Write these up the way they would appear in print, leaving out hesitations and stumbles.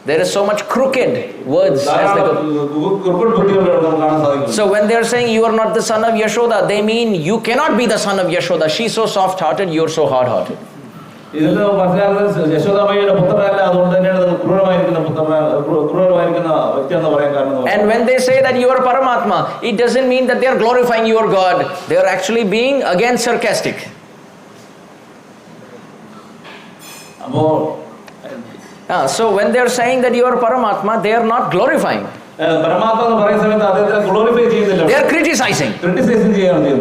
There is so much crooked words. So when they are saying you are not the son of Yashoda, they mean you cannot be the son of Yashoda. She's so soft-hearted, you are so hard-hearted. And when they say that you are Paramatma, it doesn't mean that they are glorifying your God. They are actually being again sarcastic. So when they are saying that you are Paramatma, they are not glorifying. They are criticizing.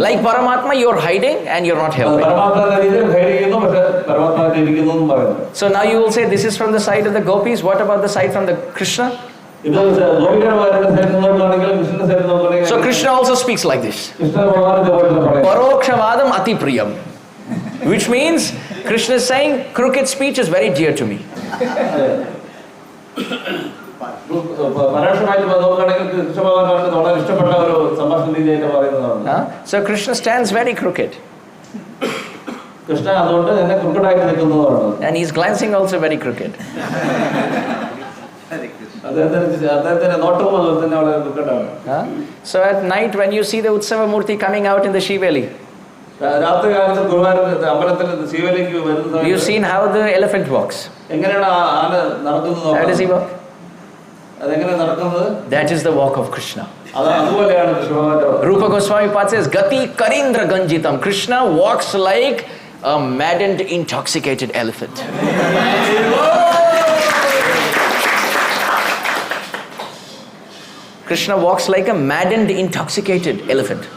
Like Paramatma, you are hiding and you are not helping. So now you will say this is from the side of the gopis. What about the side from the Krishna? So Krishna also speaks like this. Parokshavadam ati priyam. Which means Krishna is saying crooked speech is very dear to me. So Krishna stands very crooked. And he's glancing also very crooked. So at night when you see the Utsava Murti coming out in the Shiveli, you've seen how the elephant walks. How does he walk? That is the walk of Krishna. Rupa Goswami Pad says, Gati Karindra Ganjitam. Krishna walks like a maddened, intoxicated elephant. Krishna walks like a maddened, intoxicated elephant.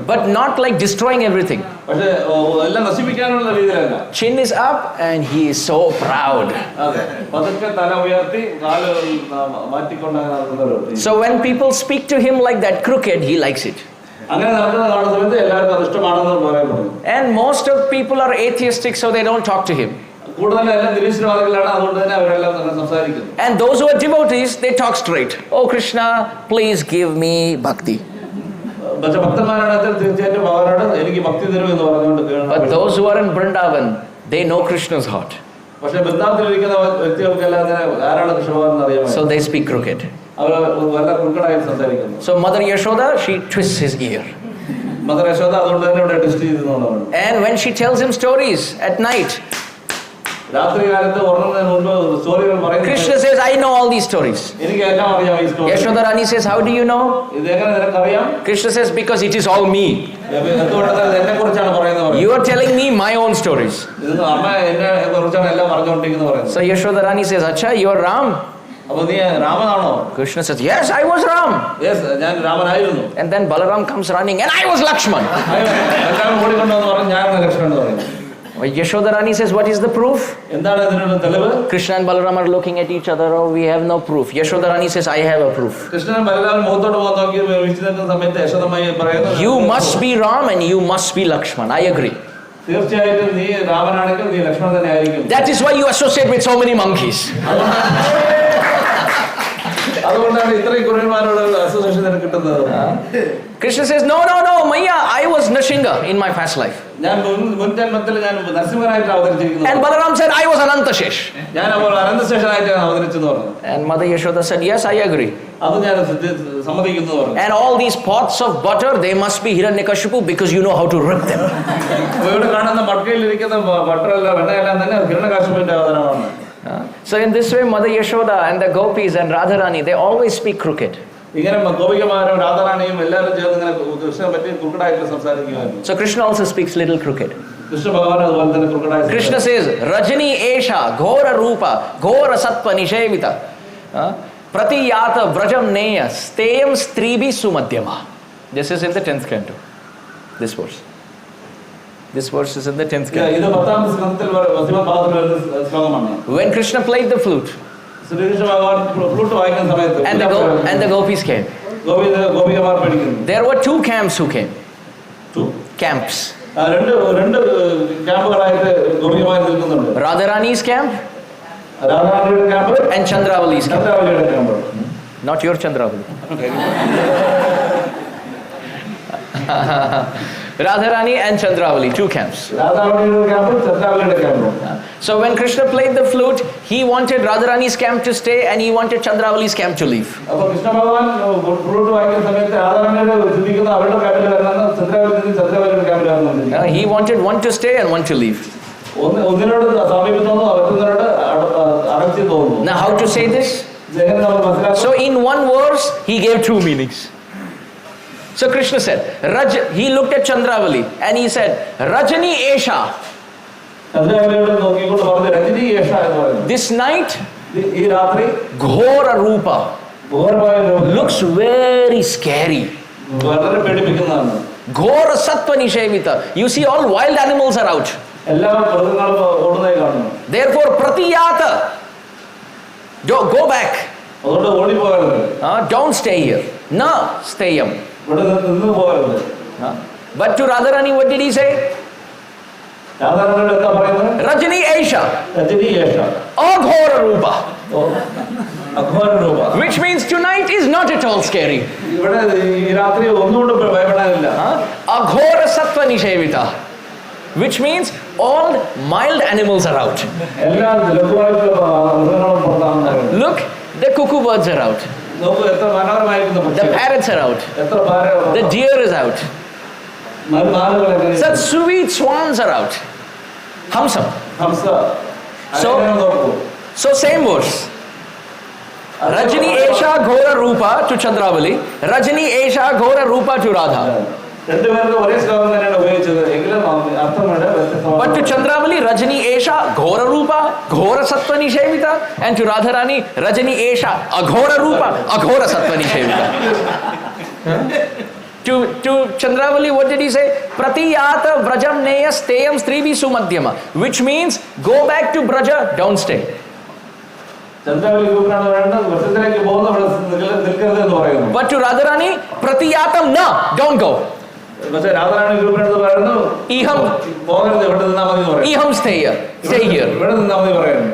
But not like destroying everything. Chin is up and he is so proud. So when people speak to him like that crooked, he likes it. And most of people are atheistic, so they don't talk to him. And those who are devotees, they talk straight. Oh Krishna, please give me bhakti. But those who are in Vrindavan, they know Krishna's heart. So they speak crooked. So Mother Yashoda, she twists his ear. And when she tells him stories at night, Krishna says, I know all these stories. Yashoda Rani says, how do you know? Krishna says, because it is all me. You are telling me my own stories. So Yashoda Rani says, Acha, you are Ram? Krishna says, yes, I was Ram. And then Balaram comes running, and I was Lakshman. Yashoda Rani says, what is the proof? Krishna and Balaram are looking at each other. Oh, we have no proof. Yashoda Rani says, I have a proof. You must be Ram and you must be Lakshman. I agree. That is why you associate with so many monkeys. Krishna says, no, Maya, I was Nrsimha in my past life. And Balaram said, I was Anantashesh. And Mother Yashoda said, yes, I agree. And all these pots of butter, they must be Hiranyakashipu because you know how to rip them. So in this way, Mother Yashoda and the gopis and Radharani, they always speak crooked. So Krishna also speaks little crooked. Krishna says, Rajani Esha, Ghora Rupa, Ghora Sattva Nishevita, Pratiyata Vrajam Neya, Steyam Stribi Sumadhyama. This is in the 10th canto, this verse. This verse is in the 10th canto. When Krishna played the flute, and the gopis came. There were two camps who came. Two camps. Radharani's camp and Chandravali's camp. Not your Chandravali. Radharani and Chandravali, two camps. So when Krishna played the flute, he wanted Radharani's camp to stay and he wanted Chandravali's camp to leave. He wanted one to stay and one to leave. Now how to say this? So in one verse, he gave two meanings. So Krishna said, he looked at Chandravali and he said, Rajani Esha. This night, Ghora Rupa looks very scary. Ghora Sattva Nishevita. You see, all wild animals are out. Therefore, Pratiyata. Go back. Don't stay here. Na stayam. But to Radharani, what did he say? Rajani Esha. Aghora Rupa. Which means tonight is not at all scary. Aghora Sattva Nishevita. Which means all mild animals are out. Look, the cuckoo birds are out. The parrots are out. The deer is out. Such sweet swans are out. Hamsa. So same verse. Rajani Esha Ghora Rupa to Chandravali. Rajani Esha Ghora Rupa to Radha. But to Chandravali, Rajani Esha Ghora Rupa, Ghora Sattva Nishevita, and to Radharani, Rajani Esha Aghora Rupa, Aghora Sattva Nishevita. To Chandravali, what did he say? Pratiyata Vrajam Neya Steyam Stribi Sumadhyama, which means go back to Braja, don't stay. But to Radharani, Pratiyatam na, don't go. Iham stay here.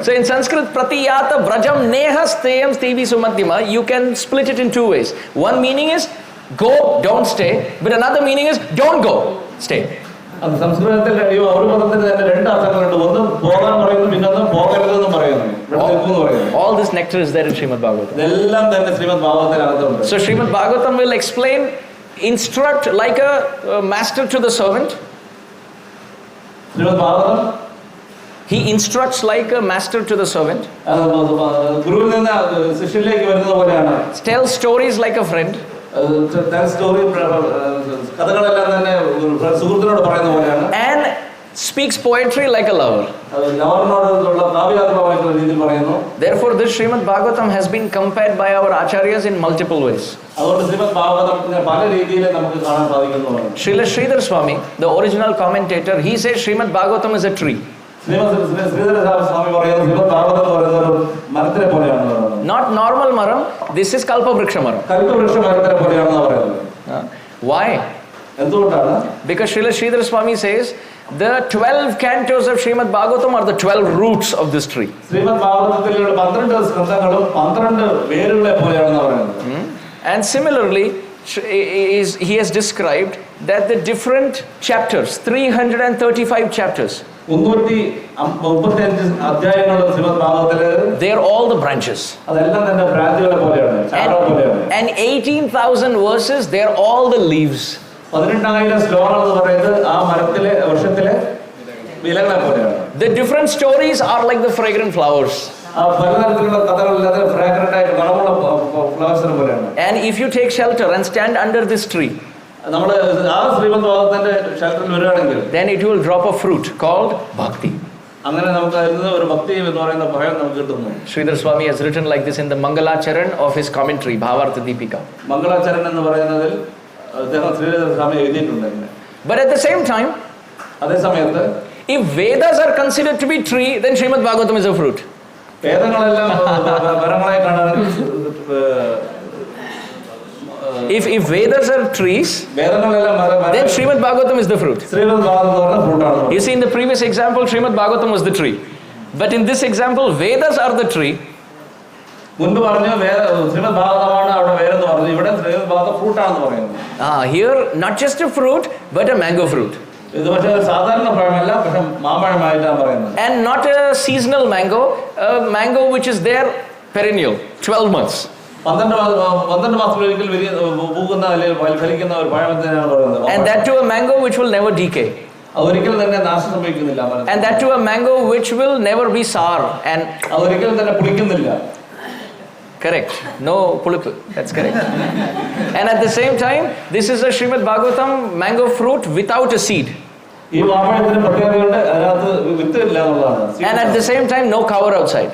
So in Sanskrit, Pratiyata Vrajam Neha Steyam Stivi Sumadhyama, you can split it in two ways. One meaning is go, don't stay. But another meaning is don't go, stay. All this nectar is there in Srimad Bhagavatam. So Srimad Bhagavatam will explain, instruct like a master to the servant. He instructs like a master to the servant. Tells stories like a friend. And speaks poetry like a lover. Therefore, this Srimad Bhagavatam has been compared by our acharyas in multiple ways. Srila Sridhar Swami, the original commentator, he says Srimad Bhagavatam is a tree. Not normal maram, this is Kalpavriksha maram. Why? Because Srila Sridhar Swami says the 12 cantos of Srimad Bhagavatam are the 12 roots of this tree. And similarly, he has described that the different chapters, 335 chapters, they are all the branches. And 18,000 verses, they are all the leaves. The different stories are like the fragrant flowers. And if you take shelter and stand under this tree, then it will drop a fruit called bhakti. Sridhar Swami has written like this in the Mangalacharan of his commentary, Bhavartha Deepika. But at the same time, if Vedas are considered to be tree, then Srimad Bhagavatam is a fruit. If Vedas are trees, then Srimad Bhagavatam is the fruit. You see, in the previous example, Srimad Bhagavatam was the tree. But in this example, Vedas are the tree മുൻപ് പറഞ്ഞു ശ്രീമദ് ഭാഗവതമാണ് അവിടെ വേറെന്ന് പറഞ്ഞു, ഇവിടെ ശ്രീമദ് ഭാഗവത ഫ്രൂട്ടാണെന്ന് പറയുന്നു. Here not just a fruit but a mango fruit. ഇത് പക്ഷേ സാധാരണ പഴമല്ല, പക്ഷെ മാമ്പഴമായിട്ടാണ് പറയുന്നത്. And not a seasonal mango, a mango which is there perennial, 12 months. 12 മാസത്തിലൊരിക്കൽ പൂക്കുന്ന അല്ലെങ്കിൽ ഫലിക്കുന്ന ഒരു പഴമത്തിനാണ് പറയുന്നത്. And that too a mango which will never decay. ഒരിക്കലും തന്നെ നാശം സംഭവിക്കുന്നില്ല. And that too a mango which will never be sour and ഒരിക്കലും തന്നെ പുളിക്കുന്നില്ല. Correct. No pulip. That's correct. And at the same time, this is a Srimad Bhagavatam mango fruit without a seed. ഈ മാമ്പഴത്തിന് പ്രത്യേകതയുണ്ട്, അതിനകത്ത് വിത്ത് ഇല്ല എന്നുള്ളതാണ്. And at the same time, no cover outside.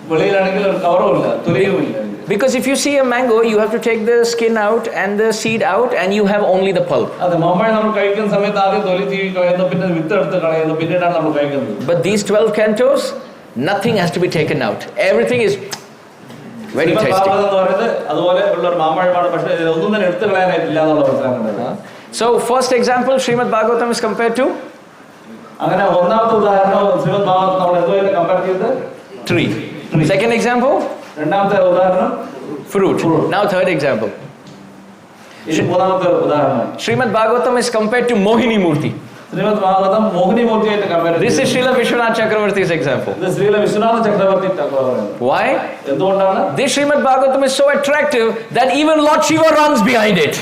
വെളിയിലാണെങ്കിൽ ഒരു കവറും ഇല്ല, തുലിയുമില്ല. Because if you see a mango, you have to take the skin out and the seed out, and you have only the pulp. അതെ, മാമ്പഴം നമ്മൾ കഴിക്കുന്ന സമയത്ത് ആദ്യം തൊലി ചീവി കളയുന്നു, പിന്നെ വിത്ത് എടുത്ത് കളയുന്നു, പിന്നീടാണ് നമ്മൾ കഴിക്കുന്നത്. But these 12 cantos, nothing has to be taken out. Everything is very tasty. അതുപോലെ ഉള്ള ഒരു മാമ്പഴമാണ്, പക്ഷേ ഒന്നും തന്നെ എടുത്ത് കളയാനായിട്ടില്ല എന്നുള്ള മനസ്സിലാക്കേണ്ടത്. So first example, Srimad Bhagavatam is compared to അങ്ങനെ ഒന്നാമത്തെ ഉദാഹരണം ശ്രീമദ് ഭാഗവതം നമ്മൾ എന്തുമായിട്ട് കമ്പയർ ചെയ്തത്? tree. Second example, രണ്ടാമത്തെ ഉദാഹരണം fruit. Now third example, മൂന്നാമത്തെ ഉദാഹരണം Srimad Bhagavatam is compared to Mohini Murti. Shrimad Bhagavatam Mohini മൂർത്തിയായിട്ട് കമ്പയർ ചെയ്തു. This is Srila Vishwanath Chakravarti's example. ഇത് ശ്രീല വിശ്വനാഥ ചക്രവർത്തി പറയുന്നത്. Why? എന്തുകൊണ്ടാണ്? This Srimad Bhagavatam is so attractive that even Lord Shiva runs behind it.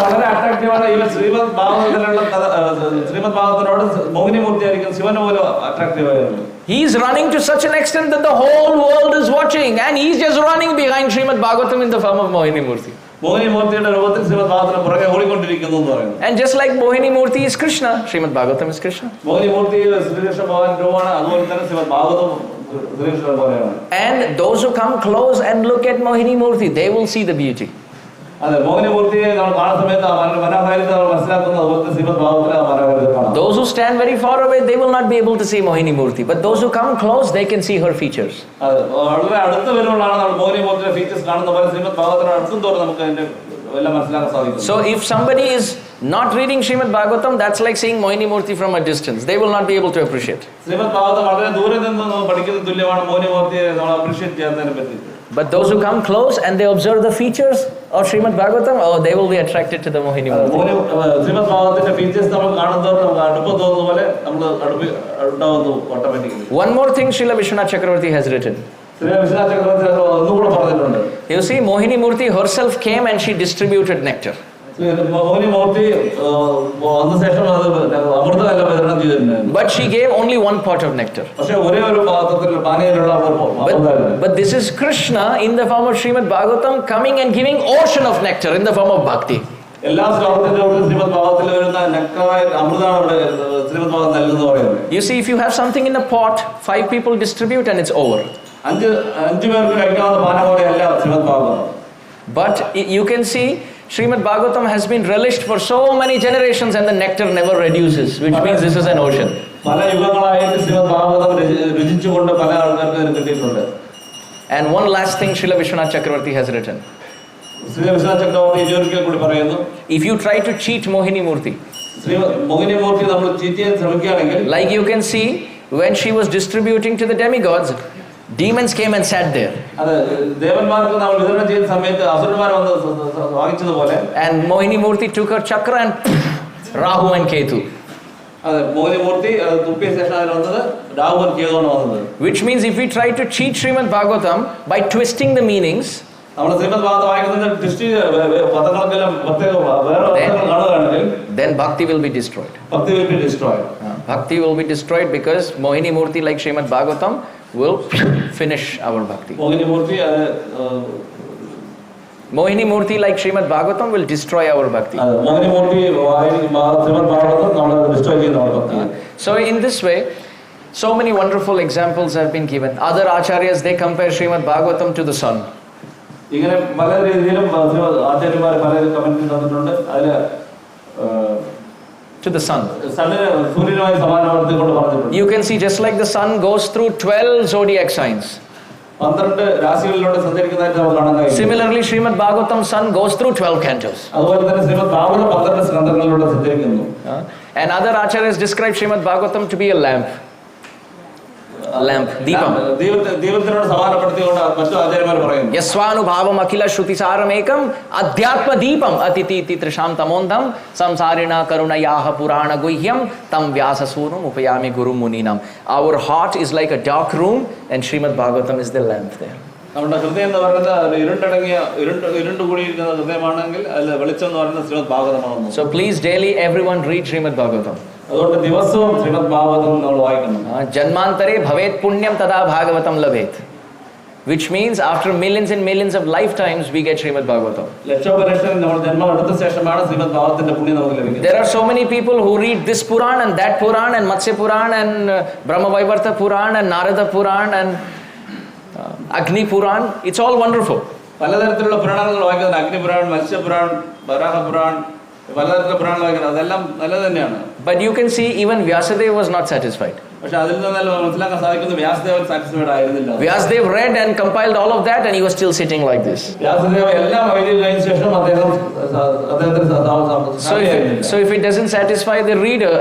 വളരെ അട്രാക്റ്റീവാണ്. ഇവൻ ശ്രീമദ് ഭാഗവതത്തിനോട് മോഹിനി മൂർത്തിയായിരിക്കും ശിവന് പോലും അട്രാക്റ്റീവ് ആയിരുന്നു. He is running to such an extent that the whole world is watching, and he is just running behind Srimad Bhagavatam in the form of Mohini Murti. മോഹിനി മൂർത്തിയുടെ രൂപത്തിൽ ശ്രീമദ് ഭാഗവതത്തിന് പുറകെ ഓടിക്കൊണ്ടിരിക്കുന്നു എന്ന് പറയുന്നു. And just like Mohini Murti is Krishna, Srimad Bhagavatam is Krishna. മോഹിനി മൂർത്തി ശ്രീകൃഷ്ണ ഭഗവാൻ രൂപമാണ്, അതുപോലെ തന്നെ ശ്രീമദ് ഭാഗവതം ശ്രീകൃഷ്ണ പോലെയാണ്. And those who come close and look at Mohini Murti, they will see the beauty. അതെ, മോഹിനി മൂർത്തിയെ നമ്മൾ കാണുന്ന സമയത്ത് മനോഹാരിത നമ്മൾ മനസ്സിലാക്കുന്നത് അതുപോലെ ശ്രീമദ് ഭാഗവതത്തിലെ മനോഹാരിത കാണാം. Those who stand very far away, they will not be able to see Mohini Murti, but those who come close, they can see her features. വളരെ അടുത്ത് വരുമ്പോഴാണ് നമ്മൾ മോഹിനി മൂർത്തിയുടെ ഫീച്ചേഴ്സ് കാണുന്ന പോലെ ശ്രീമദ് ഭാഗവതത്തിന് അടുത്തും തോറും നമുക്ക് അതിന്റെ എല്ലാം മനസ്സിലാക്കാൻ സാധിക്കും. So if somebody is not reading Srimad Bhagavatam, that's like seeing Mohini Murti from a distance. They will not be able to appreciate. Shrimad Bhagavatam വളരെ ദൂരെ നിന്ന് പഠിക്കുന്നത് തുല്യമാണ് മോഹിനി മൂർത്തിയെ നമ്മൾ അപ്രീഷിയേറ്റ് ചെയ്യുന്നതിനെ പറ്റി. But those who come close and they observe the features of Srimad Bhagavatam, oh, they will be attracted to the Mohini Murti. Shrimad ഭാഗവതത്തിന്റെ features നമ്മൾ കാണുന്നതോടെ നമുക്ക് അടുപ്പം തോന്നുന്ന പോലെ നമ്മൾ ഉണ്ടാവുന്നു automatically. One more thing Srila Vishwanath Chakravarti has written. Vishwanatha Chakravarti ഒന്നുകൂടെ പറഞ്ഞിട്ടുണ്ട്. You see, Mohini Murti herself came and she distributed nectar. മോഹിനി മൂർത്തി വന്ന ശേഷം അത് അമൃതമല്ല വിതരണം ചെയ്തിട്ടുണ്ടായിരുന്നു. But she gave only one pot of nectar. പക്ഷേ ഒരേ ഒരു പാത്രത്തിൽ പാനീയമുള്ള But this is Krishna in the form of Srimad Bhagavatam coming and giving ocean of nectar in the form of bhakti. എല്ലാ ശ്ലോകത്തിന്റെ ഉള്ളിൽ ശ്രീമദ് ഭാഗവതത്തിൽ വരുന്ന നെക്ടറായ അമൃതമാണ് ഇവിടെ ശ്രീമദ് ഭാഗവതം നൽകുന്നത് പറയുന്നത്. You see, if you have something in a pot, 5 people distribute and it's over. അഞ്ച് പേർക്ക് കഴിക്കാവുന്ന പാനമോടെയല്ല Shrimad Bhagavatam. But you can see Srimad Bhagavatam has been relished for so many generations and the nectar never reduces, which means this is an ocean. പല യുഗങ്ങളായിട്ട് ശ്രീമദ് ഭാഗവതം രുചിച്ചുകൊണ്ട് പല ആൾക്കാർക്ക് കിട്ടിയിട്ടുണ്ട്. And one last thing Srila Vishwanath Chakravarti has written. Shri Vishwanatha ചക്രവർത്തി ഇതൊരിക്കൽ കൂടി പറയുന്നു, if you try to cheat Mohini Murti, മോഹിനി മൂർത്തി നമ്മൾ cheat ചെയ്യാൻ ശ്രമിക്കുകയാണെങ്കിൽ, like you can see when she was distributing to the demigods, demons came and sat there. അതെ, ദേവന്മാർക്ക് നമ്മൾ വിതരണം ചെയ്യുന്ന സമയത്ത് അസുരന്മാർ വന്ന് വാങ്ങിച്ചതുപോലെ, and Mohini Murti took her chakra and Rahu and Ketu. അതെ, മോഹിനി മൂർത്തി തുപ്പിയ ശേഷം അതിൽ വന്നത് രാഹു and കേതുവാണ് വന്നത്. Which means if we try to cheat Srimad Bhagavatam by twisting the meanings, നമ്മൾ ശ്രീമദ് ഭാഗവതം വായിക്കുന്നത് ദൃഷ്ടി പദങ്ങൾക്കെല്ലാം പ്രത്യേക വേറെ കാണുകയാണെങ്കിൽ, then bhakti will be destroyed. Bhakti will be destroyed. Bhakti will be destroyed because Mohini Murti, like Srimad Bhagavatam, will finish our bhakti. Mohini Murti, like Srimad Bhagavatam, will destroy our bhakti. Mohini Murti, Srimad Bhagavatam, destroy our bhakti. So in this way, so many wonderful examples have been given. Other acharyas, they compare Srimad Bhagavatam to the sun. ഇങ്ങനെ പല രീതിയിലും ആചാര്യന്മാർ പല comment തന്നിട്ടുണ്ട്. അതില് to the sun. സൂര്യനുമായി സമാനപ്പെടുത്തിക്കൊണ്ട് പറഞ്ഞിട്ടുണ്ട്. You can see just like the sun goes through 12 zodiac signs. 12 രാശികളിലൂടെ സഞ്ചരിക്കുന്നതായിട്ട് നമുക്ക് കാണാൻ കഴിയും. Similarly, Srimad Bhagavatam sun goes through 12 cantos. അതുപോലെ തന്നെ ശ്രീമദ് ഭാഗവതം 12 സ്കന്ധങ്ങളിലൂടെ സഞ്ചരിക്കുന്നു. And other acharyas describe Srimad Bhagavatam to be a lamp. lamp, deepam. ദീപത്തിനോട് സമാനപ്പെടുത്തിക്കൊണ്ട് മറ്റു ആചാര്യന്മാർ പറയുന്നു. Yasvanubhavam akila shrutisaaramekam adhyatma deepam atiti trisham tamondam samsarina karunayaha purana guhyam tam vyasasunam upayami guru muninam. Our heart is like a dark room and Srimad Bhagavatam is the lamp there. നമ്മുടെ ഹൃദയം എന്ന് പറയുന്നത് ഇരുണ്ട് കൂടിയിരിക്കുന്ന ഹൃദയമാണെങ്കിൽ അതിൽ വെളിച്ചം എന്ന് പറയുന്നത് Shrimad ഭാഗവതമാണ്. So please daily everyone read Srimad Bhagavatam. അതുകൊണ്ട് ദിവസവും ശ്രീമദ് ഭാഗവതം നമ്മൾ വായിക്കണം. Janmantare bhavet punyam tada bhagavatam labhet, which means after millions and millions of lifetimes we get Srimad Bhagavatam. ലക്ഷോപലക്ഷം നമ്മൾ ജന്മം എടുത്ത ശേഷമാണ് ശ്രീമദ് ഭാഗവതത്തിന്റെ പുണ്യം നമുക്ക് ലഭിക്കുന്നത്. There are so many people who read this Puran and that Puran and Matsya Puran and Brahmavaivarta Puran and Narada Puran and Agni Puran. It's all wonderful. പലതരത്തിലുള്ള പുരാണങ്ങൾ വായിക്കുന്നത് അഗ്നി പുരാൺ, മത്സ്യ പുരാൺ, വരാഹ പുരാൺ, പലതരത്തിലുള്ള പുരാണങ്ങൾ വായിക്കുന്നത് അതെല്ലാം നല്ലത് തന്നെയാണ്. But you can see even Vyasadeva was not satisfied. പക്ഷെ അതിൽ നിന്ന് മനസ്സിലാക്കാൻ സാധിക്കുന്നത് വ്യാസദേവൻ സാറ്റിസ്ഫൈഡ് ആയിരുന്നില്ല. Vyasadeva read and compiled all of that and he was still sitting like this. വ്യാസദേവ എല്ലാം എഴുതി കഴിഞ്ഞ ശേഷം So if it doesn't satisfy the reader,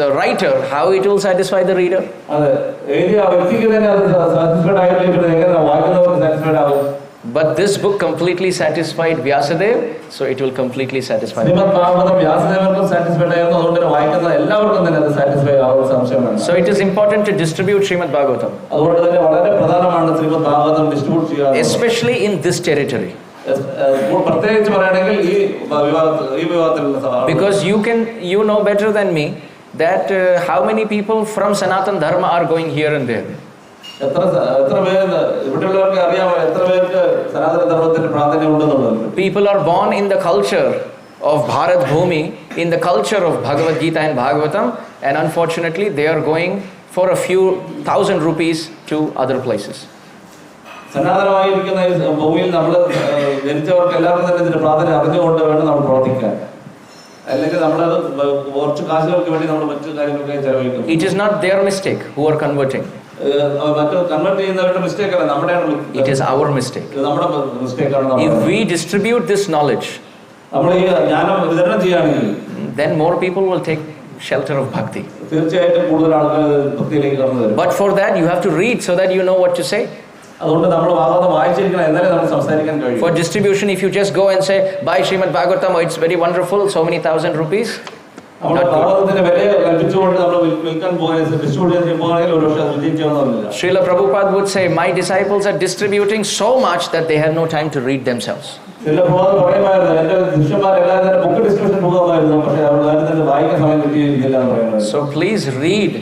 the writer, how it will satisfy the reader? അതെ, എഴുതിയ വ്യക്തിക്ക് തന്നെ അത് സാറ്റിസ്ഫൈഡ് ആയില്ലെങ്കിൽ എങ്ങനെ വായിക്കുന്നവർക്ക് സാറ്റിസ്ഫൈഡ് ആവും? But this book completely satisfied Vyasadeva, so it will completely satisfy. Shrimad Bhagavatam വ്യാസദേവർക്കും സാറ്റിസ്ഫൈഡ് ആയിരുന്നു, അതുകൊണ്ട് തന്നെ വായിക്കുന്ന എല്ലാവർക്കും തന്നെ അത് സാറ്റിസ്ഫൈ ആവുന്ന സംശയമാണ്. So it is important to distribute Srimad Bhagavatam. അതുകൊണ്ട് തന്നെ വളരെ പ്രധാനമാണ് ശ്രീമദ് ഭാഗവതം ഡിസ്ട്രിബ്യൂട്ട് ചെയ്യുക, especially in this territory. പ്രത്യേകിച്ച് പറയുകയാണെങ്കിൽ ഈ വിഭാഗത്തിലുള്ള, because you know better than me that how many people from Sanatana Dharma are going here and there. People are born in the culture of Bharat Bhumi, in the culture of Bhagavad Gita and Bhagavatam, and unfortunately they are going for a few thousand rupees to other places. സനാതനമായിരിക്കുന്ന ഭൂമിയിൽ നമ്മൾ ജനിച്ചവർക്ക് എല്ലാവർക്കും തന്നെ ഇതിന്റെ പ്രാധാന്യം അറിഞ്ഞുകൊണ്ട് വേണം നമ്മൾ പ്രവർത്തിക്കാൻ. അല്ലെങ്കിൽ നമ്മളത് കുറച്ച് കാശുകൾക്ക് വേണ്ടി നമ്മൾ മറ്റു കാര്യങ്ങളൊക്കെ ചെലവഴിക്കും. It is not their mistake who are converting. It is our mistake. If we distribute this knowledge, then more people will take shelter of bhakti. But for that you have to read so that you know what to say. For distribution, if you just go and say buy Srimad Bhagavatam, oh, it's very wonderful, so many thousand rupees. Srila Prabhupada would say, my disciples are distributing so much that they have no time to read themselves. So please read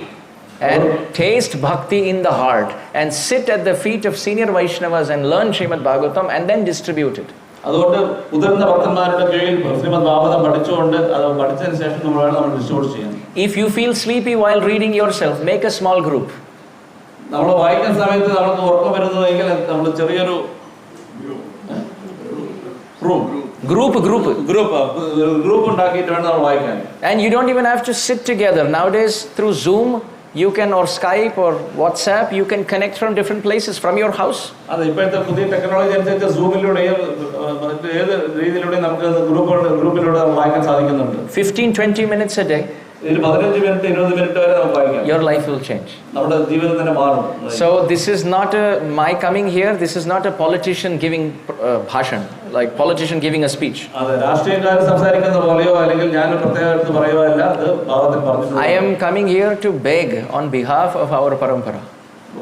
and taste bhakti in the heart and sit at the feet of senior Vaishnavas and learn Srimad Bhagavatam and then distribute it. അതുകൊണ്ട് മുതിർന്ന ഭക്തന്മാരുടെ കീഴിൽ ശ്രീമദ് ഭാഗവതം പഠിച്ചുകൊണ്ട് അത് പഠിച്ചതിന് ശേഷം നമ്മൾ distribute ചെയ്യാം. If you feel sleepy while reading yourself, make a small group. നമ്മൾ വായിക്കുന്ന സമയത്ത് നമുക്ക് ഉറക്കം വരുന്നതെങ്കിൽ നമ്മൾ ചെറിയൊരു ഗ്രൂപ്പ് ഉണ്ടാക്കിയിട്ട് വേണം നമ്മൾ വായിക്കാൻ. And you don't even have to sit together. Nowadays through Zoom you can, or Skype or WhatsApp, you can connect from different places from your house. അതെ, ഇപ്പോഴത്തെ പുതിയ ടെക്നോളജി അനുസരിച്ച് സൂമിലൂടെയും ഏത് രീതിയിലൂടെയും നമുക്ക് ഗ്രൂപ്പിലൂടെ വായിക്കാൻ സാധിക്കുന്നുണ്ട്. 15-20 minutes a day. 15 minute 20 minute വരെ നമുക്ക് വായിക്കാം. Your life will change. നമ്മുടെ ജീവിതം തന്നെ മാറും. So this is not my coming here, this is not a politician giving bhashan, like politician giving a speech. അതെ, രാഷ്ട്രീയക്കാർ സംസാരിക്കുന്ന പോലെയോ അല്ലെങ്കിൽ ഞാൻ പ്രത്യേകം പറയുകയോ അല്ല, അത് ഭാഗവതം പറഞ്ഞു. I am coming here to beg on behalf of our parampara.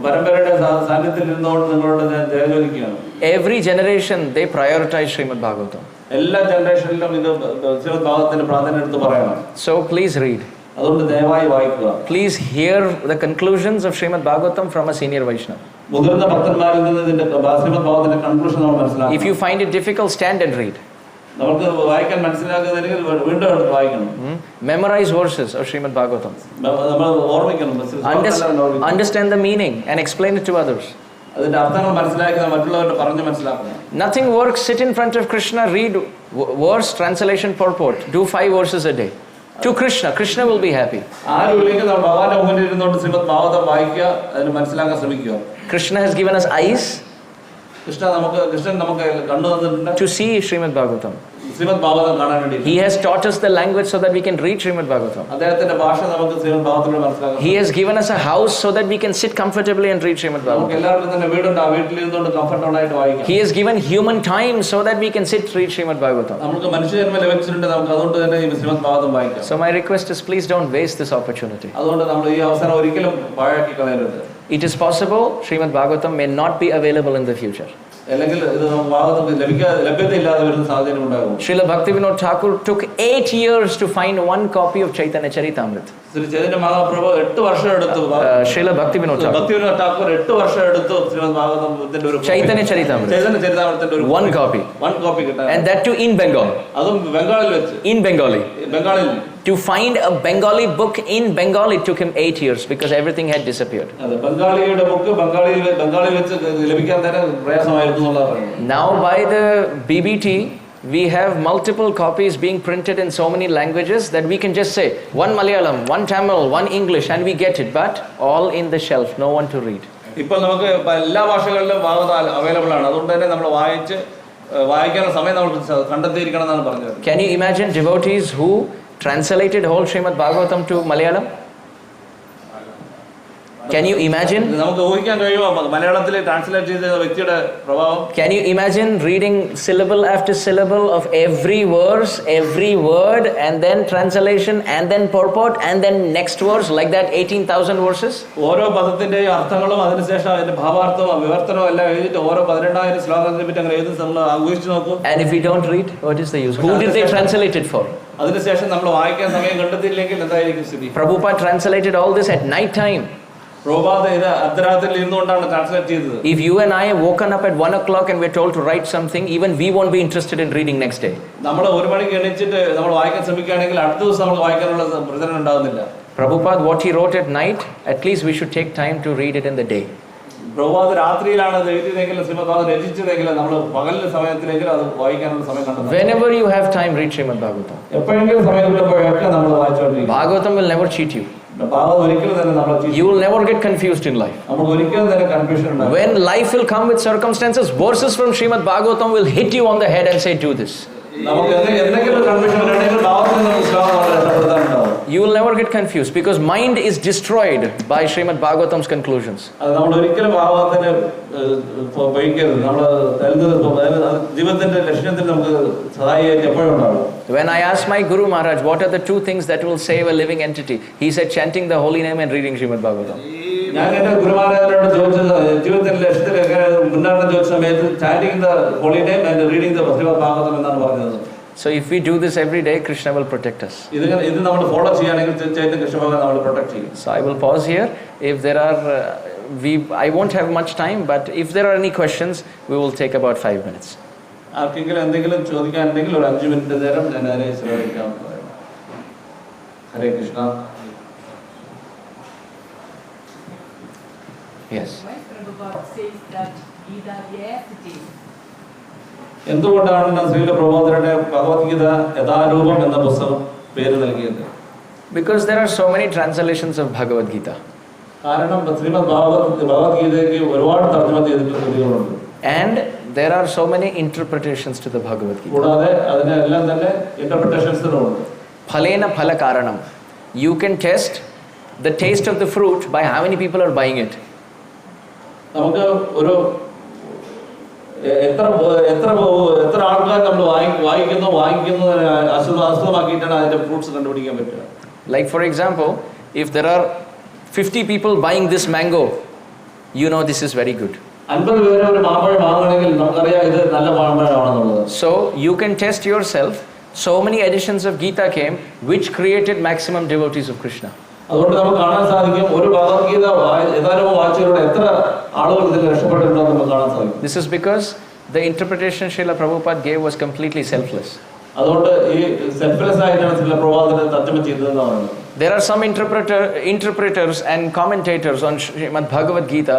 പരമ്പരയുടെ സാന്നിധ്യത്തിൽ നിന്നുകൊണ്ട് നിങ്ങളോട് ഞാൻ ജയജോലിക്കുകയാണ്. Every generation they prioritize Srimad Bhagavatam. എല്ലാ ജനറേഷനിലും ഇത് ശ്രീമദ് ഭാഗവതത്തിന്റെ പ്രാധാന്യം എടുത്ത് പറയണം. So please read. അതുകൊണ്ട് ദയവായി വായിക്കുക. Please hear the conclusions of Srimad Bhagavatam from a senior Vaishnava. മുതിർന്ന ഭക്തന്മാരിൽ നിന്ന് ഇതിന്റെ ശ്രീമദ് ഭാഗവതത്തിന്റെ കൺക്ലൂഷൻ നമ്മൾ മനസ്സിലാക്കണം. If you find it difficult, stand and read. നമുക്ക് വായിക്കാൻ മനസ്സിലാകുന്നതിൽ വീണ്ടും എടുത്ത് വായിക്കണം. Memorize verses of Srimad Bhagavatam. നമ്മൾ ഓർമ്മിക്കണം. Understand the meaning and explain it to others. അതിന്റെ അർത്ഥങ്ങൾ മനസ്സിലാക്കി മറ്റുള്ളവരോട് പറഞ്ഞു മനസ്സിലാക്കണം. Nothing works. Sit in front of Krishna, read verse, translation, purport. Do 5 verses a day. To Krishna. Krishna will be happy. ആരുമില്ലെങ്കിൽ നമ്മൾ ഭഗവാന്റെ മുന്നിൽ ഇരുന്നുകൊണ്ട് ശ്രീമദ് ഭാഗവതം വായിക്കുക, അതിന് മനസ്സിലാക്കാൻ ശ്രമിക്കുക. Krishna has given us eyes Krishnan നമുക്ക് കണ്ണു തന്നിട്ടുണ്ട് to see Srimad Bhagavatam. Shrimad Bhagavatam കാണാൻ വേണ്ടി. He has taught us the language so that we can read Srimad Bhagavatam. അദ്ദേഹത്തിന്റെ ഭാഷ നമുക്ക് ശ്രീമദ് ഭാഗവതത്തിലൂടെ മനസ്സിലാക്കാം. He has given us a house so that we can sit comfortably and read Srimad നമുക്ക് Bhagavatam. എല്ലാവർക്കും തന്നെ വീടുണ്ട്, ആ വീട്ടിൽ ഇരുന്നുകൊണ്ട് കംഫർട്ടബിൾ ആയിട്ട് വായിക്കാം. He has given human time so that we can sit read Srimad Bhagavatam. നമുക്ക് മനുഷ്യജന്മം ലഭിച്ചിട്ടുണ്ട്, നമുക്ക് അതുകൊണ്ട് തന്നെ ഈ ശ്രീമദ് ഭാഗവതം വായിക്കാം. So my request is, please don't waste this opportunity. അതുകൊണ്ട് നമ്മൾ ഈ അവസരം ഒരിക്കലും പാഴാക്കി കളയരുത്. It is possible Srimad Bhagavatam may not be available in the future. അല്ലെങ്കിൽ ഇത് ഭാഗവതം ലഭ്യതയില്ലാതെ വരുന്ന സാഹചര്യം ഉണ്ടാകും. Srila Bhaktivinoda Thakur took 8 years to find one copy of Chaitanya Charitamrita. Shri Chaitanya Mahaprabhu 8 വർഷം എടുത്തു. Srila Bhaktivinoda Thakur 8 വർഷം എടുത്തു ശ്രീമദ് ഭാഗവതത്തിന്റെ ഒരു Chaitanya Charitamrita ഒരു one copy കിട്ടാൻ. and that too in Bengal. അതും ബംഗാളിൽ വെച്ച്. In Bengali. ബംഗാളിൽ. To find a Bengali book in Bengal, it took him 8 years because everything had disappeared. അതെ, ബംഗാളിയുടെ ബുക്ക് ബംഗാളിൽ വെച്ച് ലഭിക്കാൻ തന്നെ പ്രയാസമായിരുന്നു എന്നുള്ളതാണ്. Now by the BBT we have multiple copies being printed in so many languages that we can just say one Malayalam, one Tamil, one English and we get it, but all in the shelf, no one to read. ഇപ്പോൾ നമുക്ക് എല്ലാ ഭാഷകളിലും Bhagavatam available ആണ്. അതുകൊണ്ട് തന്നെ നമ്മൾ വായിക്കാനുള്ള സമയം നമ്മൾ കണ്ടെത്തിയിരിക്കണം എന്നാണ് പറഞ്ഞത്. Can you imagine devotees who translated whole Srimad Bhagavatam to Malayalam? Can you imagine? നമുക്ക് ഊഹിക്കാൻ കഴിയുമോ മലയാളത്തിൽ ട്രാൻസ്ലേറ്റ് ചെയ്ത വ്യക്തിയുടെ പ്രഭാവം? Can you imagine reading syllable after syllable of every verse, every word, and then translation, and then purport, and then next verse, like that 18,000 verses? ഓരോ പദത്തിന്റെയും അർത്ഥങ്ങളും അതിനുശേഷം അതിന്റെ ഭാവാർത്ഥവും വിവർത്തനവും എല്ലാം എഴുതിയിട്ട് ഓരോ 12,000 ശ്ലോകത്തിനെ പറ്റി അങ്ങനെ എഴുതി നമ്മൾ ഊഹിച്ചു നോക്കൂ. And if we don't read, what is the use? Who did they translate it for? അതിനുശേഷം നമ്മൾ വായിക്കാൻ സമയം കണ്ടെത്തിയില്ലെങ്കിൽ എന്തായിരിക്കും സ്ഥിതി? Prabhupada translated all this at night time. If you and I have woken up at 1 o'clock and we're told to write something, even we won't be interested in reading next day. Prabhupada, what he wrote at night, at least we should take time to read it in the day. Whenever you have time, read Srimad Bhagavatam. Bhagavatam will never cheat you. You will never get confused in life. When life will come with circumstances, verses from Srimad Bhagavatam will hit you on the head and say, do this. You will never get confused because mind is destroyed by Srimad Bhagavatam's conclusions. When I asked my Guru Maharaj, what are the 2 things that will save a living entity? He said, chanting the holy name and reading Srimad Bhagavatam. Chanting the holy name and reading the Srimad Bhagavatam. So if we do this every day, Krishna will protect us. So I will pause here. If there are, I won't have much time, but if there are any questions, we will take about 5 minutes. Hare Krishna. Yes. Why Prabhupada says that Gita Yasati? എന്തുകൊണ്ടാണ് ശ്രീല പ്രബോധനയുടെ ഭഗവത്ഗീത യഥാരൂപം എന്ന പുസ്തകം പേര് നൽകിയത്? Because there are so many translations of Bhagavad Gita. കാരണം ശ്രീമദ് ഭഗവത്ഗീതയ്ക്ക് ഒരുപാട് തർജ്ജമ ചെയ്തിട്ടുള്ള കൃതികളുണ്ട്. And there are so many interpretations to the Bhagavad Gita. കൂടാതെ അതിനെല്ലാം തന്നെ ഇന്റർപ്രിട്ടേഷൻസുകളുണ്ട്. Phalena phala karanam. You can test the taste of the fruit by how many people are buying it. നമുക്ക് ഒരു എത്ര ആൾക്കാർ നമ്മൾ വാങ്ങിക്കുന്നു ആസ്പദമാക്കിയിട്ടാണ് അതിന്റെ ഫ്രൂട്ട്സ് കണ്ടുപിടിക്കാൻ പറ്റുക. Like for example, if there are 50 people buying this mango, you know this is very good. 50 പേര് ഒരു മാമ്പഴം വാങ്ങണമെങ്കിൽ നമുക്കറിയാം ഇത് നല്ല മാമ്പഴമാണെന്നുള്ളത്. So you can test yourself. So many editions of Gita came which created maximum devotees of Krishna. അതുകൊണ്ട് നമുക്ക് കാണാൻ സാധിക്കും ഒരു ഭഗവത്ഗീത യഥാരൂപം വായിച്ചവരുടെ എത്ര ആളുകൾ ഇതിൽ രക്ഷപ്പെട്ടിട്ടുണ്ടോ നമുക്ക് കാണാൻ സാധിക്കും. This is because the interpretation Srila Prabhupada gave was completely selfless. അതുകൊണ്ട് ഈ സെൽഫ്ലെസ് ആയിട്ടാണ് ശ്രീല പ്രഭുപാദനെ തർജ്ജമ ചെയ്തതെന്ന് പറയുന്നത്. There are some interpreters and commentators on Srimad Bhagavad Gita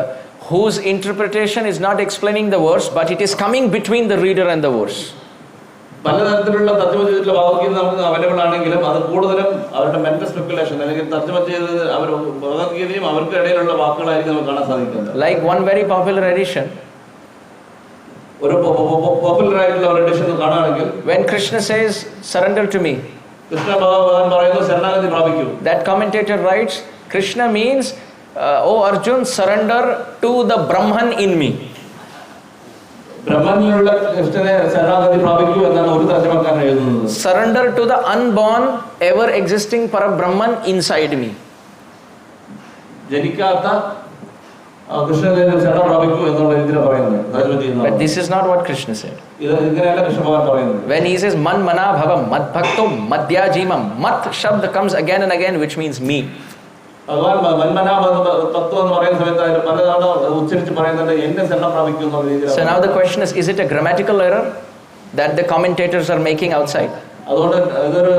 whose interpretation is not explaining the verse, but it is coming between the reader and the verse. പലതരത്തിലുള്ള തർജ്ജമ ചെയ്തിട്ടുള്ള ഭഗവത്ഗീത നമുക്ക് അവൈലബിൾ ആണെങ്കിലും അത് കൂടുതലും അവരുടെ മെന്റൽ സ്പെക്കുലേഷൻ അല്ലെങ്കിൽ തർജ്ജമ ചെയ്തത് അവർ ഭഗവത്ഗീതയും അവർക്ക് ഇടയിലുള്ള വാക്കുകളായിരിക്കും നമുക്ക് കാണാൻ സാധിക്കുന്നത്. Like one very popular edition, ഒരു പോപ്പുലർ ആയിട്ടുള്ള ഒരു എഡിഷൻ കാണുകയാണെങ്കിൽ when Krishna says surrender to me, Krishna ഭഗവാൻ പറയുന്നു ശരണാഗതി പ്രാപിക്കൂ. that commentator writes Krishna means oh Arjun, surrender to the Brahman in me. ബ്രഹ്മനിലുള്ള കൃഷ്ണനെ ശരണാഗതി പ്രാപിക്കൂ എന്നാണ് ഒരു തർജ്ജമക്കാരൻ എഴുതുന്നത്. Surrender to the unborn ever existing Parabrahman inside me. ജനിക്കാത്ത കൃഷ്ണനെ ശരണം പ്രാപിക്കൂ എന്നുള്ള രീതിയിലാണ് പറയുന്നത്. But this is not what Krishna said. ഇത് ഇങ്ങനെയല്ല കൃഷ്ണ ഭഗവാൻ പറയുന്നത്. When he says man mana bhavam mad bhaktum madhyajimam, mat shabd comes again and again, which means me. ഭഗവാൻ മന്മനാ തത്വം എന്ന് പറയുന്ന സമയത്ത് അതിന് പലതവണ ഉച്ചരിച്ച് പറയുന്നുണ്ട് എന്നെ ശരണം പ്രാപിക്കൂ എന്നുള്ള രീതിയിൽ. So now the question is it a grammatical error that the commentators are making outside? അതുകൊണ്ട് ഇതൊരു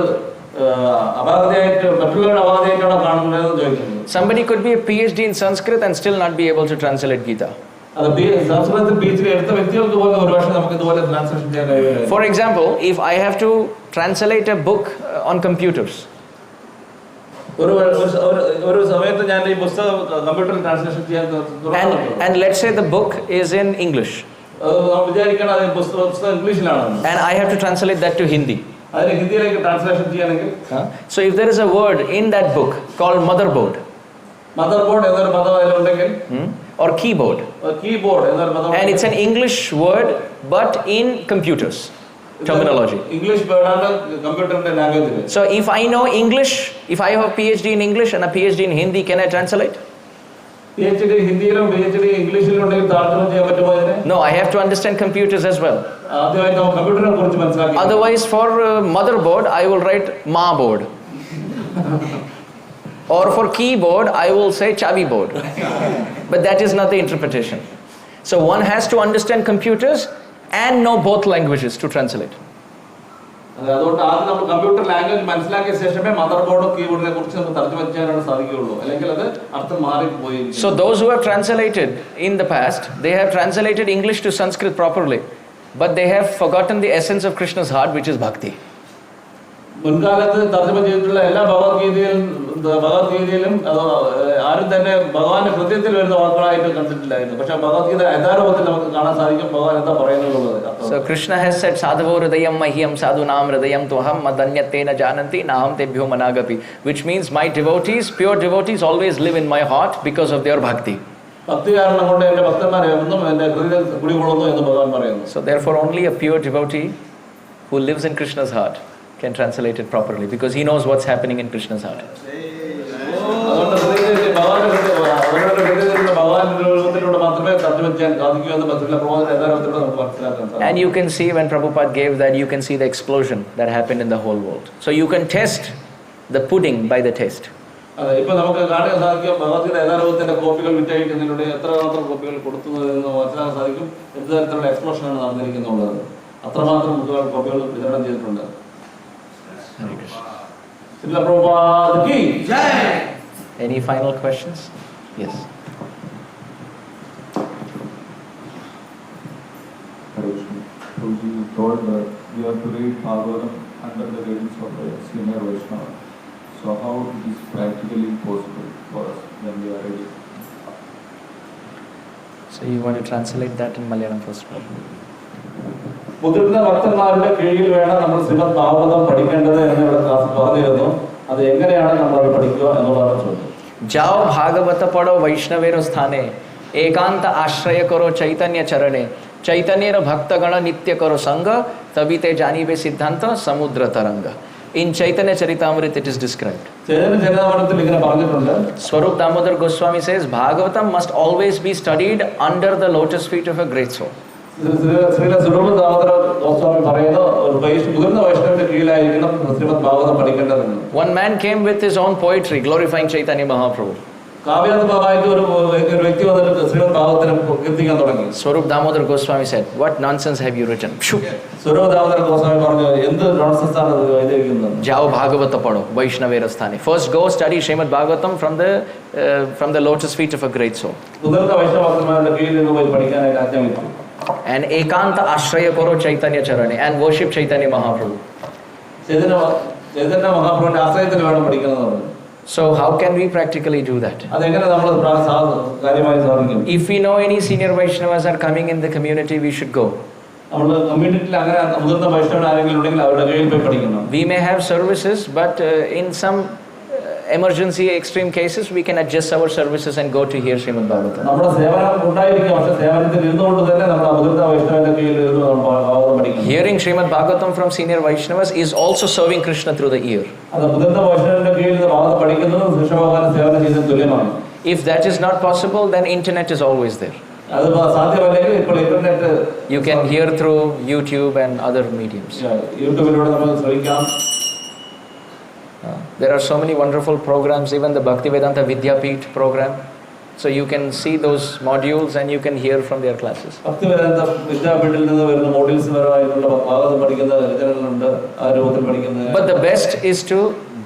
അപാകതയായിട്ട് മറ്റുള്ളവരുടെ അപാകതയായിട്ടാണ് കാണുന്നതെന്ന് ചോദിക്കുന്നത്. Somebody could be a PhD in Sanskrit and still not be able to translate Gita. അത് സംസ്കൃതത്തിൽ PhD എടുത്ത വ്യക്തികൾക്ക് പോലും ഒരുപക്ഷെ നമുക്ക് ഇതുപോലെ ട്രാൻസ്ലേഷൻ ചെയ്യാൻ കഴിയില്ല. For example, if I have to translate a book on computers, ഒരു സമയത്ത് ഞാൻ ഈ പുസ്തകം കമ്പ്യൂട്ടറിൽ ട്രാൻസ്ലേഷൻ ചെയ്യാൻ and let's say the book is in English വിചാരിക്കണം അത് പുസ്തകം ഇംഗ്ലീഷിലാണ് and I have to translate that to Hindi. അതിനെ ഹിന്ദിയിലേക്ക് ട്രാൻസ്ലേഷൻ ചെയ്യണമെങ്കിൽ so if there is a word in that book called motherboard എന്നൊരു പദം അതിലുണ്ടെങ്കിൽ or keyboard എന്നൊരു പദം and it's an English word but in computers terminology. English word ആണ് കമ്പ്യൂട്ടറിന്റെ ലാംഗ്വേജിൽ. So if I know English, if I have a PhD in English and a PhD in Hindi, can I translate? PhD ഹിന്ദിയിലും PhD ഇംഗ്ലീഷിലും ഉണ്ടെങ്കിൽ തർജ്ജമ ചെയ്യാൻ പറ്റുമോ അതിനെ? No, I have to understand computers as well. ആദ്യമായി നമ്മൾ കമ്പ്യൂട്ടറിനെ കുറിച്ച് മനസ്സിലാക്കി. Otherwise for motherboard I will write ma board. Or for keyboard I will say chavi board. But that is not the interpretation. So one has to understand computers and know both languages to translate. അതുകൊണ്ട് ആദ്യം നമ്മൾ computer language മനസ്സിലാക്കിയ ശേഷമേ mother ബോർഡോ കീബോർഡിനെ കുറിച്ച് നമുക്ക് തർജ്ജമ ചെയ്യാനാണ് സാധിക്കുകയുള്ളൂ. അല്ലെങ്കിൽ അത് അർത്ഥം മാറിപ്പോയി. So those who have translated in the past, they have translated English to Sanskrit properly, but they have forgotten the essence of Krishna's heart, which is bhakti. മുൻകാലത്ത് തർജ്ജമ ചെയ്തിട്ടുള്ള എല്ലാ ഭഗവത്ഗീതയിലും ആരും തന്നെ ഭഗവാന്റെ ഹൃദയത്തിൽ വരുന്ന വാക്കുകളായിട്ട് കണ്ടിട്ടില്ലായിരുന്നു. പക്ഷെ ഭഗവത്ഗീത യഥാരൂപത്തിൽ നമുക്ക് കാണാൻ സാധിക്കും ഭഗവാൻ എന്താ പറയുന്നത്. So Krishna has said sadhavo hridayam mahyam sadhunam hridayam tuham madanyatena jananti naham tebhyo managapi, which means my devotees, pure devotees always live in my heart because of their bhakti. ഭക്തി കാരണം കൊണ്ട് എന്റെ ഭക്തന്മാരെ എന്നും എന്റെ ഹൃദയത്തിൽ കുടികൊള്ളുന്നു എന്ന് ഭഗവാൻ പറയുന്നു. So therefore only a pure devotee who lives in Krishna's heart can translate it properly because he knows what's happening in Krishna's heart. And you can see when Prabhupada gave that, you can see the explosion that happened in the whole world. So you can test the pudding by the taste. ഇപ്പൊ നമുക്ക് കാണാൻ സാധിക്കും ഭഗവത്ഗീത യഥാരൂപത്തിന്റെ കോപ്പികൾ വിറ്റഴിക്കുന്നതിലൂടെ എത്രമാത്രം കോപ്പികൾ കൊടുത്തു എന്ന് മനസ്സിലാക്കാൻ സാധിക്കും എന്ത് തരത്തിലുള്ള എക്സ്പ്ലോഷനാണ് നടന്നിരിക്കുന്നുള്ളത്. അത്രമാത്രം കോപ്പികൾ വിതരണം ചെയ്തിട്ടുണ്ട്. Any final questions? Yes. You told that we have to read Bhagavatam under the guidance of a senior Vaishnava. So how it is practically possible for us when we are reading? So you want to translate that in Malayalam first? മുതിർന്ന ഭക്തന്മാരുടെ കീഴിൽ വേണം നമ്മൾ ശ്രീമദ് ഭാഗവതം പഠിക്കേണ്ടത് എന്ന് ഇവിടെ പറഞ്ഞിരുന്നു. അത് എങ്ങനെയാണ് നമ്മൾ അത് പഠിക്കുക എന്നുള്ളതാണ് ചോദ്യം. जाओ भागवत पढ़ो वैष्णवेर स्थाने एकांत आश्रय करो चैतन्य चरणे चैतन्यर भक्तगण नित्य करो संग तभी ते जानिबे सिद्धांत समुद्र तरंग. In Chaitanya Charitamrita it is described. Swarup Damodar Goswami says Bhagavatam must always be studied under the lotus feet of a great soul. One man came with his own poetry glorifying Chaitanya Mahaprabhu. Swarup Damodar Goswami said, what nonsense have you written? Jao Bhagavata Pado, Vaishnavera Sthane. First go study Srimad Bhagavatam from the lotus feet of a great soul. And Ekanta Ashraya Koro Chaitanya Charane and worship Chaitanya Mahaprabhu. So how can we practically do that? അതെങ്ങനെ നമ്മൾ കാര്യമായി സാധിക്കും? If we know any senior Vaishnavas are coming in the community, we should go. നമ്മൾ കമ്മ്യൂണിറ്റിയിൽ അങ്ങനെ മുതിർന്ന വൈഷ്ണവൻ ആരെങ്കിലും ഉണ്ടെങ്കിൽ അവരുടെ കീഴിൽ പോയി പഠിക്കണം. We may have services, but in some emergency extreme cases we can adjust our services and go to hear Srimad Bhagavatam. നമ്മുടെ സേവനം ഉണ്ടായിരിക്കും, പക്ഷേ സേവനത്തിൽ ഇരുന്നുകൊണ്ട് തന്നെ നമ്മൾ മുതിർന്ന വൈഷ്ണവന്റെ കീഴിൽ ഇരുന്ന് ഭാഗവതം പഠിക്കണം. Hearing Srimad Bhagavatam from senior Vaishnavas is also serving Krishna through the ear. അത് മുതിർന്ന വൈഷ്ണവന്റെ കീഴിൽ നിന്ന് ഭാഗവതം പഠിക്കുന്നത് കൃഷ്ണഭഗവാനെ സേവനം ചെയ്യുന്നതിന് തുല്യമാണ്. If that is not possible, then internet is always there. അത് സാധ്യമല്ലെങ്കിൽ ഇപ്പോൾ internet You can hear through YouTube and other mediums. യൂട്യൂബിലൂടെ നമുക്ക് ശ്രമിക്കാം. There are so many wonderful programs, even the Bhaktivedanta Vidyapeeth program. So you can see those modules and you can hear from their classes. Bhaktivedanta വിദ്യാപീഠിൽ നിന്ന് വരുന്ന models പരമായിട്ടുള്ള ഭാഗവതം പഠിക്കുന്ന രചനകളുണ്ട്, ആ രൂപത്തിൽ പഠിക്കുന്നത്. But the best is to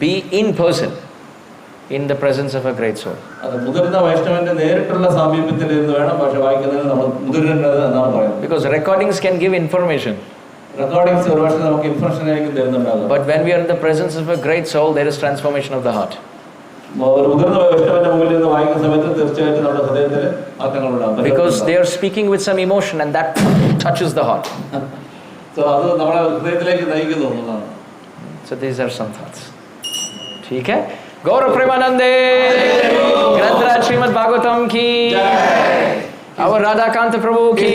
be in person, in the presence of a great soul. അത് മുതിർന്ന വൈഷ്ണവന്റെ നേരിട്ടുള്ള സാമീപ്യത്തിൽ ഇരുന്ന് വേണം പക്ഷെ വായിക്കുന്നതിന് നമ്മൾ മുതിരേണ്ടത് എന്നാണ് പറയുന്നത്. Because recordings can give information. Recordings ഒരുപക്ഷെ നമുക്ക് ഇൻഫർമേഷൻ ആയിരിക്കും തരുന്നുണ്ടാകും. But when we are in the presence of a great soul, there is transformation of the heart. ഒരു മുതിർന്ന വൈഷ്ണവന്റെ മുമ്പിൽ നിന്ന് വായിക്കുന്ന സമയത്ത് തീർച്ചയായിട്ടും നമ്മുടെ ഹൃദയത്തിൽ മാറ്റങ്ങൾ ഉണ്ടാകും. Because they are speaking with some emotion and that touches the heart. So അത് നമ്മുടെ ഹൃദയത്തിലേക്ക് നയിക്കുന്നു എന്നതാണ്. So these are some thoughts. ठीक है? गौर प्रेमानंदे ग्रंथराज श्रीमद् भागवतम की, और राधाकांत प्रभु की,